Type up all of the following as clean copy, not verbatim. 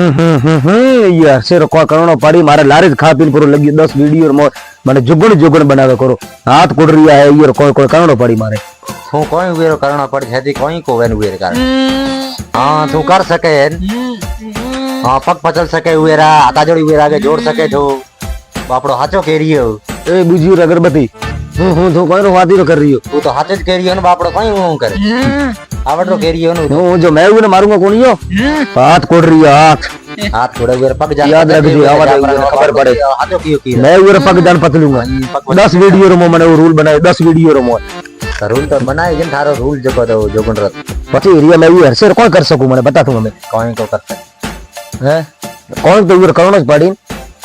यार से कोई करोड़ो पड़ी मारे लारे खा पीन पूरो लगी 10 वीडियो माने जुगण जुगण बनावे करो हाथ कुड़ रिया है ये कोई कोई करोड़ो पड़ी मारे तू कोई वेरो करना पड़ छेदी कोई को वेन वेर कर हां तू कर सके हां पग पचल सके वेरा आता जोड़ी वेरा के जोड़ सके तो बापड़ो हाचो केरियो ए बुझियो अगरबत्ती तो कोई वादी रो कर रही हो तू तो हाथ ज केरियो न बापड़ो कोई वो करे आवड़ो केरियो न वो जो मैं उन्हें मारूंगा कोनियो हाथ कोड़ रही है हाथ थोड़े वेर पग जान याद रख जी आवाज खबर पड़े हाचो कियो की मैं उरे पग जान पतलूंगा 10 वीडियो रो मैंने वो रूल बनाए 10 वीडियो रो मो रूल तो बनाए जन थारो रूल जको तो जोगन रत पछी एरिया में भी हरसे कौन कर सकूं मैंने बता तू हमें कोई को करता है कौन तो उरे करोड़ पड़ी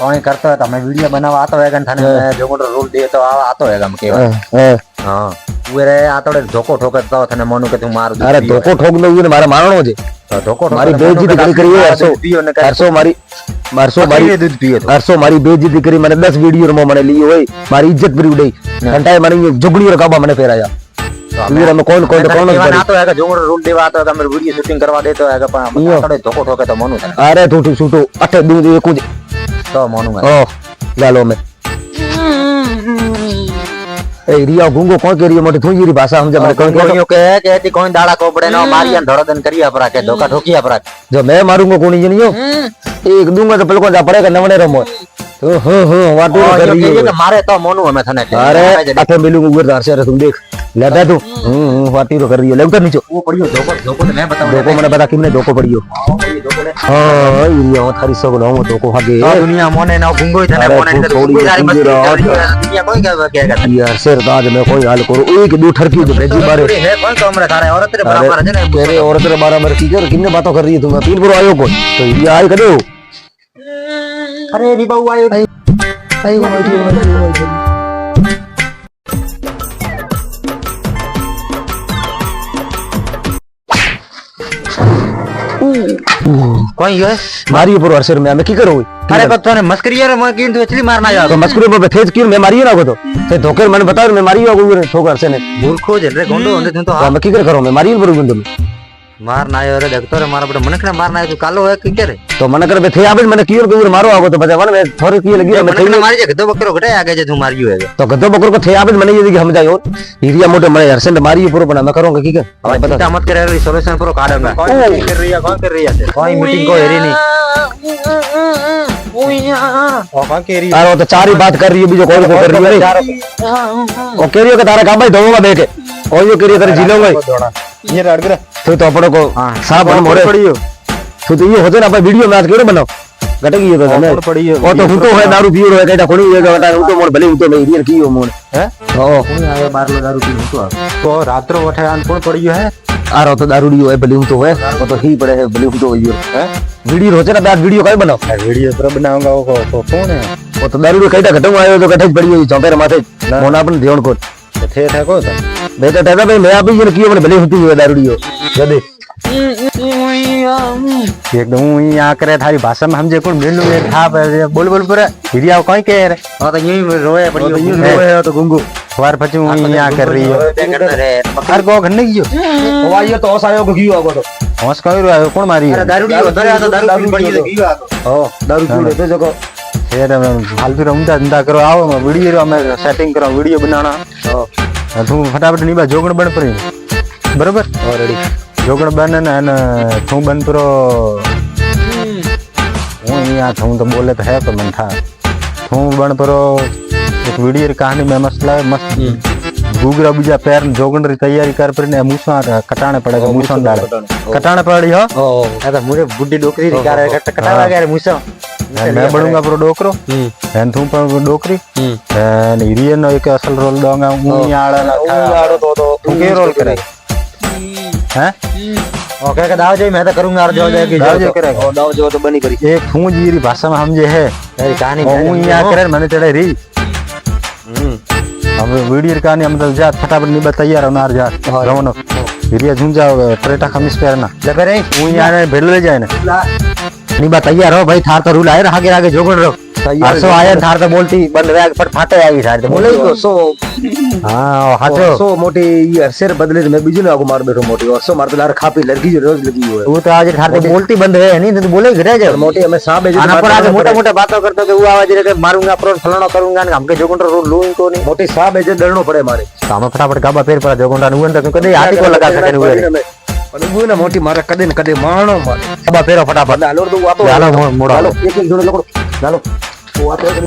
कोई करता है तो मैं वीडियो बनावा आतो है गन थाने जोगन रूल दे तो आतो है गम के हां उरे आतोड़े धोको ठोकता थाने मनु के तू मार अरे धोको ठोक लो ने मारे मारनो छे तो धोको मारी बेइज्जती करी है हरसो मारी दूध पियो हरसो मारी बेइज्जती करी मैंने 10 वीडियो रो मैंने ली होई मारी इज्जत पूरी उड़ई घंटाए मारी जुगड़ी रो काबा मैंने फेराया वीर में कौन आतो है जोगन रूल देवा आतो है मेरे वीडियो शूटिंग करवा देतो है पर आतोड़े धोको ठोके तो मनु अरे टूटू सूटो अठे दूध एक तो मनु ओ लालो में ए रिया गुंगो कौन के रिया मोटे थू जी भाषा हम जब कौन के कोई दाड़ा कोपड़े न मारियन धड़दन करिया अपरा के धोखा ठोकिया अपरा जो मैं मारूंगा कोनी जनियो एक दूंगा तो पलको जा पड़ेगा नवने रमो वाटू कर रही है मारे तो मोनू हमें थने अरे अठे मिलूंगा उधर धार से तुम देख लेटा तू वाटी रो कर रही है ले उतर नीचे वो पड़ियो धोको मैं बताऊं धोको मैंने बता किमने धोको पड़ियो हां ये थारी सब लो धोको भागे दुनिया मोने ना गुंगो थने मोने थोड़ी सारी दुनिया कोई क्या यार सिर दाज में कोई हाल करो एक दो ठरकी तो भेजी बारे है कौन तो हमरे सारे औरत रे बराबर है ना तेरे औरत रे बराबर की कर किन्ने बातों कर रही है तुम तीन बुरो आयो को तो ये आए कदो अरे री बाऊ आयो कोई ये मारी पूरो अरसर में की करो अरे को तोने मस्करी यार मैं किन तो असली मारना जा तो मस्करी पे तेज क्यों मैं मारियो ना को तो ते धोखे मैंने बताओ मैं मारियो को ठोकर से ने भूल खोज रे गोंडो होने तू तो मैं की कर करो मैं मारियो पर गुंडो मारना आयो रे देखतो रे मारा बड़े मनकने मारना है तू कालो है की करे तो मन कर बे थे आबे मैंने कियो को मारो आगो तो बजा मैं थोड़ी की लगी मैं मनकने मारी जे गदो बकरो घटे आगे जे तू मारियो है तो गदो बकरो को थे आबे मैंने ये हम जायो एरिया मोटे मैं हरसे ने मारियो पूरा बना मैं करूंगा की कर बता मत करे रे सॉल्यूशन पूरा काटूंगा कौन कर रही है कोई मीटिंग को हेरी नहीं ओ कह रही अरे तो चार ही बात कर रही है बीजो कोई को कर रही है ओ कह रही है कि तारा काम भाई धोऊंगा बेटे ओ यो कह रही है तेरे जिलोंगा ये रड़ गया तू तो अपने को साहब हम मोरे पड़ियो तू तो ये होते ना अपन वीडियो में आज केड़ो बनाओ गटकी ये तो मैं ओ तो हूं तो है दारू पियो है केटा कोनी ये गटा हूं तो मोर भले हूं तो मैं हियर कियो मोन है ओ कोई आयो बार लो दारू पी तो रात्रो उठे आन कोण पड़ियो है आ रहा तो दारूडियो है भले हूं तो है वो तो ही पड़े है भले हूं तो ये है वीडियो होते ना बाद वीडियो काई बनाओ वीडियो पर बनाऊंगा वो कौन है वो तो दारूडियो केटा घटू आयो तो कठे पड़ी हुई चौपेर माथे मोना अपन ध्यान को थे को तो बेटा दादा भाई मैं अभी ये कियो भले होती है दारूडियो जदे एकदम यहां करे थारी भाषा में हम जे कोन मेनू में था बोल पूरा हिरिया कोई कह रे हां तो यूं रोए पड़ी यूं रोए तो गुंगू वार फचू यहां कर रही हो हर को घन नहीं गयो वाइयो तो आयो को कियो आगो तो होस कई रो आयो कोन मारी अरे दारूडियो धरे तो दारू पड़ी तो कियो आगो ओ दारू पीले तो जको फिर फालतू रमदा करो आओ वीडियो में सेटिंग करो वीडियो बनाना तू फटाफट नीबा जोगण बन पड़ी बराबर ऑलरेडी जोगण बन ने तू बन परो हूं यहां तू तो बोले तो है तो मन था तू बन परो एक वीडियो कहानी में मसला मस्त गुगरा बीजा पैर जोगण री तैयारी कर पर ने मूसा कटाने पड़ेगा मूसा डाल कटाने पड़ी हो ए तो मुरे बुड्ढी डोकरी री करे कटावा गया मूसा मैं बनूंगा प्रो डोकरो एन तू पर डोकरी एन हिरियन नो एक असल रोल दूंगा उयाड़ा ना तो तू के रोल करे हैं ओके का दाव जे मैं तो करूंगा और जो जाएगी दाव जो करेगा ओ दाव जो तो बनी करी एक तू जी री भाषा में हम जे है तेरी कहानी उया करे मैंने चढ़े री हम वीडियो कहानी हम तो जा फटाफट नहीं बताइए रवनार जा रवनो हिरिया झुंजा ट्रेटा खमीस पहनना लगे रे उया ने भेल ले जाए ना नहीं बताइए रहो भाई थार तो रूल आए आगे आगे जोगण रहो હરસો આયા થાર તો બોલતી બંધ વ્યા પણ ફાટે આવી થાર તો બોલે બોલે તો હા હાચો સો મોટી ઈ હરસેર બદલે તો મેં બીજું ને આગો માર બેઠો મોટી હરસો માર તો લાર ખાપી લરકી જો રોજ લગી હોય તું તો આજે થાર તો બોલતી બંધ હે નહીં તો બોલે ઘરે છે મોટી અમે સાબે જો આના પર આજે મોટા મોટા બાતો કરતો કે હું આવા જે કે માरूंगा પ્રોડ ફલાણો करूंगा ને हमके जोगुंडर रोड लूं को नहीं મોટી સાબે જે દરણો પડે મારે તો અમે ફટાફટ ગાબા ફેર પર જોગુંડા નું તો કદે હાથી કો લગા શકે ને પણ ઉભું ને મોટી મારે કદે ને કદે માણો મારે ગાબા ફેરો ફટાફટ હાલો તો વાતો હાલો મોડો હાલો એક એક જોડે લકડો હાલો વાતો